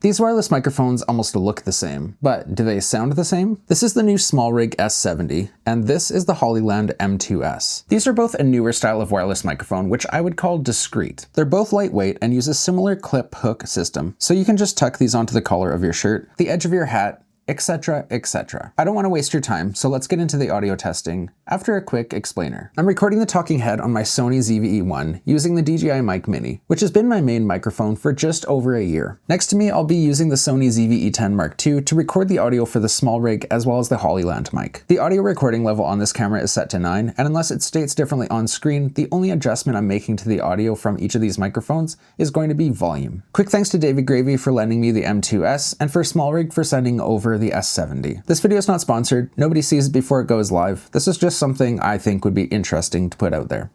These wireless microphones almost look the same, but do they sound the same? This is the new Smallrig S70, and this is the Hollyland M2S. These are both a newer style of wireless microphone, which I would call discreet. They're both lightweight and use a similar clip hook system, so you can just tuck these onto the collar of your shirt, the edge of your hat, etc, etc. I don't want to waste your time, so let's get into the audio testing after a quick explainer. I'm recording the talking head on my Sony ZV-E1 using the DJI Mic Mini, which has been my main microphone for just over a year. Next to me, I'll be using the Sony ZV-E10 Mark II to record the audio for the Smallrig as well as the Hollyland mic. The audio recording level on this camera is set to 9, and unless it states differently on screen, the only adjustment I'm making to the audio from each of these microphones is going to be volume. Quick thanks to David Gravy for lending me the M2S and for Smallrig for sending over the S70. This video is not sponsored, nobody sees it before it goes live. This is just something I think would be interesting to put out there.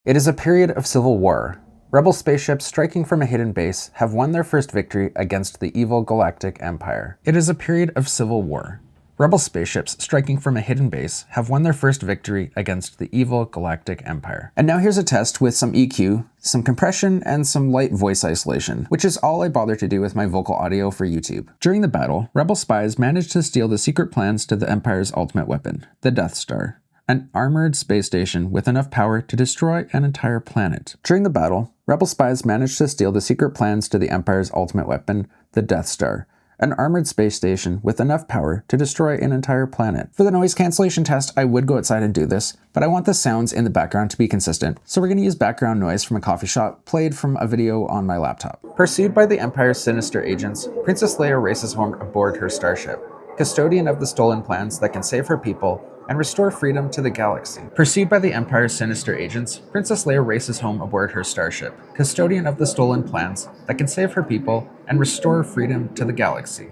It is a period of civil war. Rebel spaceships striking from a hidden base have won their first victory against the evil galactic empire. It is a period of civil war. Rebel spaceships striking from a hidden base have won their first victory against the evil galactic empire. And now here's a test with some EQ, some compression, and some light voice isolation, which is all I bother to do with my vocal audio for YouTube. During the battle, Rebel spies managed to steal the secret plans to the Empire's ultimate weapon, the Death Star, an armored space station with enough power to destroy an entire planet. During the battle, Rebel spies managed to steal the secret plans to the Empire's ultimate weapon, the Death Star, an armored space station with enough power to destroy an entire planet. For the noise cancellation test, I would go outside and do this, but I want the sounds in the background to be consistent, so we're going to use background noise from a coffee shop played from a video on my laptop. Pursued by the Empire's sinister agents, Princess Leia races home aboard her starship, custodian of the stolen plans that can save her people and restore freedom to the galaxy. Pursued by the Empire's sinister agents, Princess Leia races home aboard her starship, custodian of the stolen plans that can save her people and restore freedom to the galaxy.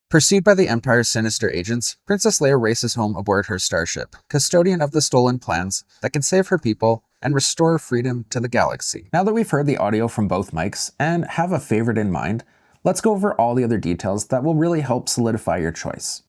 Pursued by the Empire's sinister agents, Princess Leia races home aboard her starship, custodian of the stolen plans that can save her people and restore freedom to the galaxy. Now that we've heard the audio from both mics and have a favorite in mind, let's go over all the other details that will really help solidify your choice.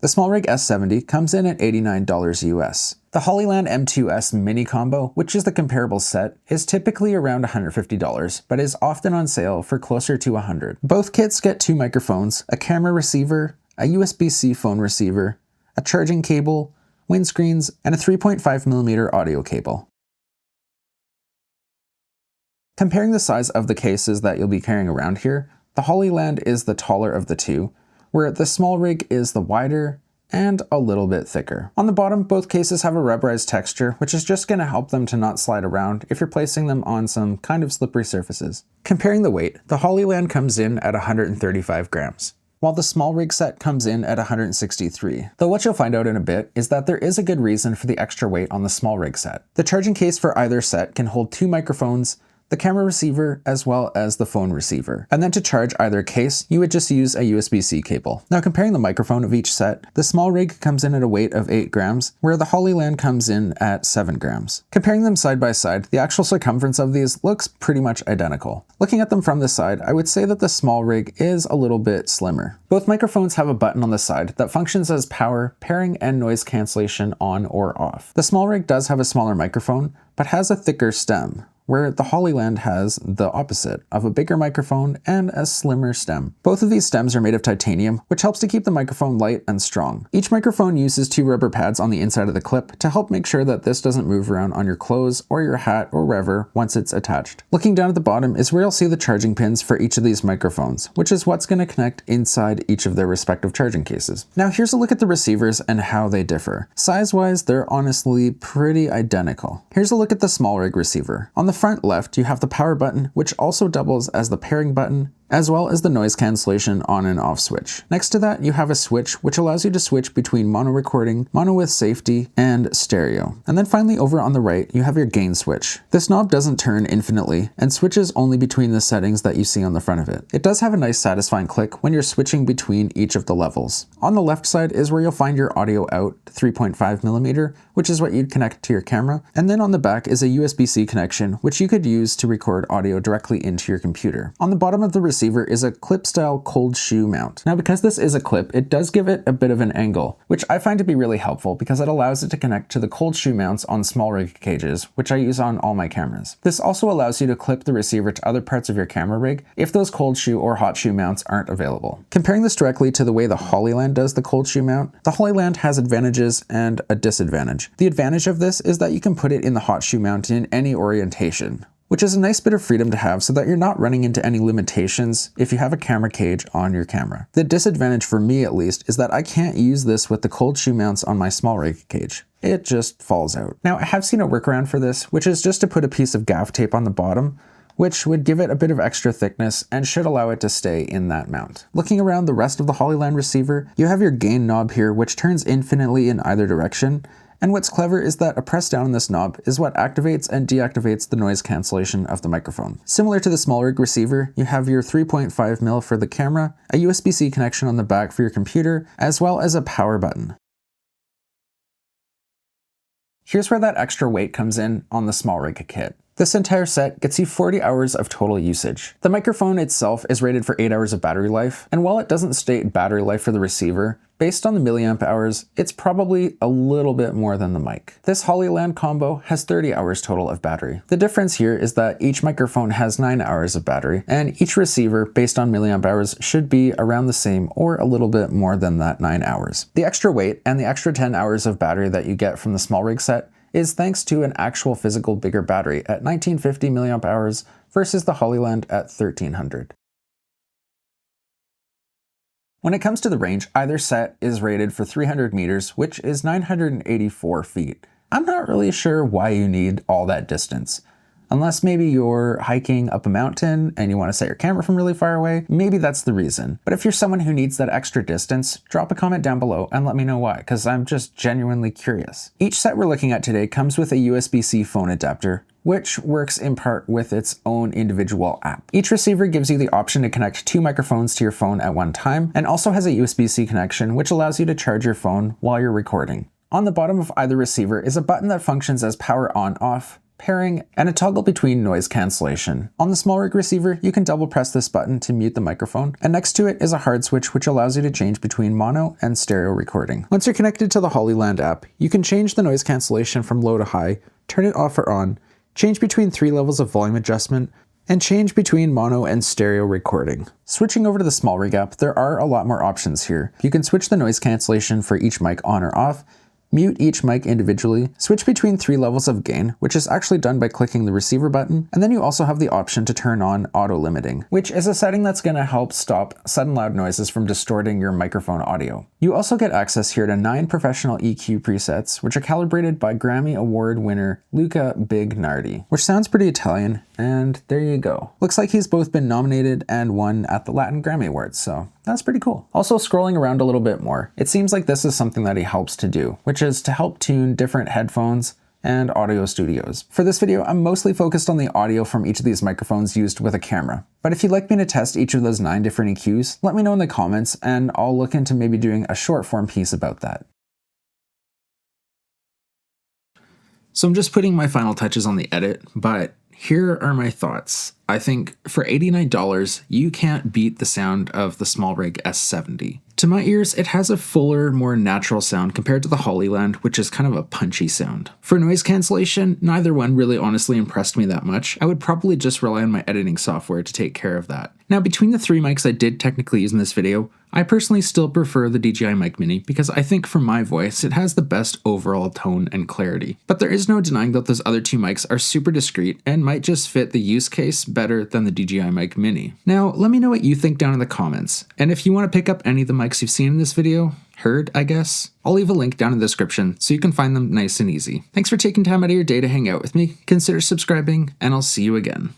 The Smallrig S70 comes in at $89 US. The Hollyland M2S Mini combo, which is the comparable set, is typically around $150, but is often on sale for closer to $100. Both kits get 2 microphones, a camera receiver, a USB-C phone receiver, a charging cable, windscreens, and a 3.5mm audio cable. Comparing the size of the cases that you'll be carrying around here, the Hollyland is the taller of the two, where the Smallrig is the wider and a little bit thicker. On the bottom, both cases have a rubberized texture, which is just going to help them to not slide around if you're placing them on some kind of slippery surfaces. Comparing the weight, the Hollyland comes in at 135 grams, while the Smallrig set comes in at 163. Though what you'll find out in a bit is that there is a good reason for the extra weight on the Smallrig set. The charging case for either set can hold 2 microphones, the camera receiver, as well as the phone receiver. And then to charge either case, you would just use a USB-C cable. Now comparing the microphone of each set, the Smallrig comes in at a weight of 8 grams, where the Hollyland comes in at 7 grams. Comparing them side by side, the actual circumference of these looks pretty much identical. Looking at them from this side, I would say that the Smallrig is a little bit slimmer. Both microphones have a button on the side that functions as power, pairing, and noise cancellation on or off. The Smallrig does have a smaller microphone, but has a thicker stem, where the Hollyland has the opposite of a bigger microphone and a slimmer stem. Both of these stems are made of titanium, which helps to keep the microphone light and strong. Each microphone uses 2 rubber pads on the inside of the clip to help make sure that this doesn't move around on your clothes or your hat or wherever once it's attached. Looking down at the bottom is where you'll see the charging pins for each of these microphones, which is what's going to connect inside each of their respective charging cases. Now here's a look at the receivers and how they differ. Size-wise, they're honestly pretty identical. Here's a look at the Smallrig receiver. On the front left, you have the power button, which also doubles as the pairing button, as well as the noise cancellation on and off switch. Next to that, you have a switch which allows you to switch between mono recording, mono with safety, and stereo. And then finally over on the right, you have your gain switch. This knob doesn't turn infinitely and switches only between the settings that you see on the front of it. It does have a nice satisfying click when you're switching between each of the levels. On the left side is where you'll find your audio out 3.5mm, which is what you'd connect to your camera. And then on the back is a USB-C connection, which you could use to record audio directly into your computer. On the bottom of the receiver is a clip-style cold shoe mount. Now, because this is a clip, it does give it a bit of an angle, which I find to be really helpful because it allows it to connect to the cold shoe mounts on Smallrig cages, which I use on all my cameras. This also allows you to clip the receiver to other parts of your camera rig if those cold shoe or hot shoe mounts aren't available. Comparing this directly to the way the Hollyland does the cold shoe mount, the Hollyland has advantages and a disadvantage. The advantage of this is that you can put it in the hot shoe mount in any orientation, which is a nice bit of freedom to have so that you're not running into any limitations if you have a camera cage on your camera. The disadvantage for me at least is that I can't use this with the cold shoe mounts on my Smallrig cage. It just falls out. Now, I have seen a workaround for this, which is just to put a piece of gaff tape on the bottom, which would give it a bit of extra thickness and should allow it to stay in that mount. Looking around the rest of the Hollyland receiver, you have your gain knob here, which turns infinitely in either direction. And what's clever is that a press down on this knob is what activates and deactivates the noise cancellation of the microphone. Similar to the Smallrig receiver, you have your 3.5mm for the camera, a USB-C connection on the back for your computer, as well as a power button. Here's where that extra weight comes in on the Smallrig kit. This entire set gets you 40 hours of total usage. The microphone itself is rated for 8 hours of battery life, and while it doesn't state battery life for the receiver, based on the milliamp hours, it's probably a little bit more than the mic. This Hollyland combo has 30 hours total of battery. The difference here is that each microphone has 9 hours of battery, and each receiver, based on milliamp hours, should be around the same or a little bit more than that 9 hours. The extra weight and the extra 10 hours of battery that you get from the Smallrig set is thanks to an actual physical bigger battery at 1950 milliamp hours versus the Hollyland at 1300. When it comes to the range, either set is rated for 300 meters, which is 984 feet. I'm not really sure why you need all that distance. Unless maybe you're hiking up a mountain and you want to set your camera from really far away, maybe that's the reason. But if you're someone who needs that extra distance, drop a comment down below and let me know why, because I'm just genuinely curious. Each set we're looking at today comes with a USB-C phone adapter, which works in part with its own individual app. Each receiver gives you the option to connect 2 microphones to your phone at one time, and also has a USB-C connection, which allows you to charge your phone while you're recording. On the bottom of either receiver is a button that functions as power on/off, pairing, and a toggle between noise cancellation. On the Smallrig receiver, you can double press this button to mute the microphone, and next to it is a hard switch which allows you to change between mono and stereo recording. Once you're connected to the Hollyland app, you can change the noise cancellation from low to high, turn it off or on, change between 3 levels of volume adjustment, and change between mono and stereo recording. Switching over to the Smallrig app, there are a lot more options here. You can switch the noise cancellation for each mic on or off, mute each mic individually, switch between 3 levels of gain, which is actually done by clicking the receiver button, and then you also have the option to turn on auto limiting, which is a setting that's going to help stop sudden loud noises from distorting your microphone audio. You also get access here to 9 professional EQ presets, which are calibrated by Grammy Award winner Luca Bignardi, which sounds pretty Italian, and there you go. Looks like he's both been nominated and won at the Latin Grammy Awards, so that's pretty cool. Also, scrolling around a little bit more, it seems like this is something that he helps to do, which is to help tune different headphones and audio studios. For this video, I'm mostly focused on the audio from each of these microphones used with a camera. But if you'd like me to test each of those 9 different EQs, let me know in the comments and I'll look into maybe doing a short form piece about that. So I'm just putting my final touches on the edit, but here are my thoughts. I think for $89, you can't beat the sound of the Smallrig S70. To my ears, it has a fuller, more natural sound compared to the Hollyland, which is kind of a punchy sound. For noise cancellation, neither one really honestly impressed me that much. I would probably just rely on my editing software to take care of that. Now, between the 3 mics I did technically use in this video, I personally still prefer the DJI Mic Mini because I think for my voice, it has the best overall tone and clarity. But there is no denying that those other 2 mics are super discreet and might just fit the use case better than the DJI Mic Mini. Now, let me know what you think down in the comments. And if you want to pick up any of the mics you've seen in this video, heard, I guess, I'll leave a link down in the description so you can find them nice and easy. Thanks for taking time out of your day to hang out with me. Consider subscribing, and I'll see you again.